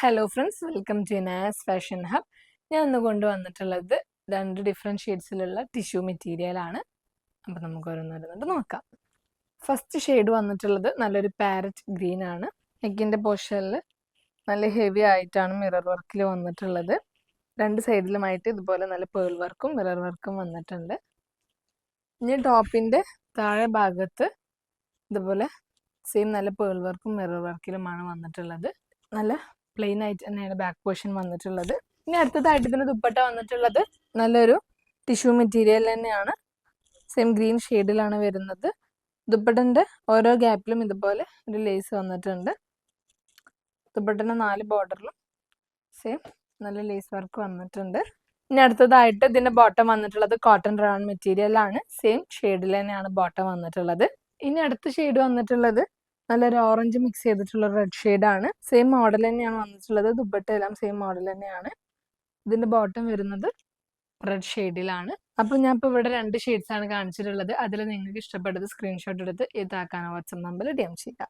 Hello friends, welcome to Naz fashion hub. ഞാൻ ഇന്ന് കൊണ്ടുവന്നിട്ടുള്ളത് 2 ഡിഫറെൻറ്റ് ഷെയ്ഡ്സിലുള്ള ടിഷ്യൂ മെറ്റീരിയൽ ആണ്. അപ്പോൾ നമുക്ക് ഓരോന്നോരോന്നിട്ട് നോക്കാം. ഫസ്റ്റ് ഷെയ്ഡ് വന്നിട്ടുള്ളത് നല്ലൊരു പാരറ്റ് ഗ്രീൻ ആണ്. നെക്കിൻ്റെ പോർഷനിൽ നല്ല ഹെവി ആയിട്ടാണ് മിറർ വർക്കിൽ വന്നിട്ടുള്ളത്. 2 സൈഡിലുമായിട്ട് ഇതുപോലെ നല്ല പേൾ വർക്കും മിറർ വർക്കും വന്നിട്ടുണ്ട്. ഇനി ടോപ്പിൻ്റെ താഴെ ഭാഗത്ത് ഇതുപോലെ സെയിം നല്ല പേൾ വർക്കും മിറർ വർക്കിലുമാണ് വന്നിട്ടുള്ളത്. നല്ല പ്ലെയിൻ ആയിട്ട് തന്നെയാണ് ബാക്ക് പോർഷൻ വന്നിട്ടുള്ളത്. ഇനി അടുത്തതായിട്ട് ഇതിന് ദുപ്പട്ട വന്നിട്ടുള്ളത് നല്ലൊരു ടിഷ്യൂ മെറ്റീരിയൽ തന്നെയാണ്. സെയിം ഗ്രീൻ ഷെയ്ഡിലാണ് വരുന്നത്. ദുപ്പട്ടൻ്റെ ഓരോ ഗ്യാപ്പിലും ഇതുപോലെ ഒരു ലേസ് വന്നിട്ടുണ്ട്. ദുപ്പട്ടൻ്റെ 4 ബോർഡറിലും സെയിം നല്ല ലേസ് വർക്ക് വന്നിട്ടുണ്ട്. ഇനി അടുത്തതായിട്ട് ഇതിൻ്റെ ബോട്ടം വന്നിട്ടുള്ളത് കോട്ടൺ റയോൺ മെറ്റീരിയൽ ആണ്. സെയിം ഷെയ്ഡിൽ തന്നെയാണ് ബോട്ടം വന്നിട്ടുള്ളത്. ഇനി അടുത്ത ഷെയ്ഡ് വന്നിട്ടുള്ളത് നല്ലൊരു ഓറഞ്ച് മിക്സ് ചെയ്തിട്ടുള്ള റെഡ് ഷെയ്ഡാണ്. സെയിം മോഡൽ തന്നെയാണ് വന്നിട്ടുള്ളത്. ദുപ്പട്ട എല്ലാം സെയിം മോഡൽ തന്നെയാണ്. ഇതിൻ്റെ ബോട്ടം വരുന്നത് റെഡ് ഷെയ്ഡിലാണ്. അപ്പോൾ ഞാൻ ഇപ്പോൾ ഇവിടെ 2 ഷെയ്ഡ്സ് ആണ് കാണിച്ചിട്ടുള്ളത്. അതിൽ നിങ്ങൾക്ക് ഇഷ്ടപ്പെട്ടത് സ്ക്രീൻഷോട്ട് എടുത്ത് ഇതാക്കാൻ വാട്സ്ആപ്പ് നമ്പറിൽ DM ചെയ്യുക.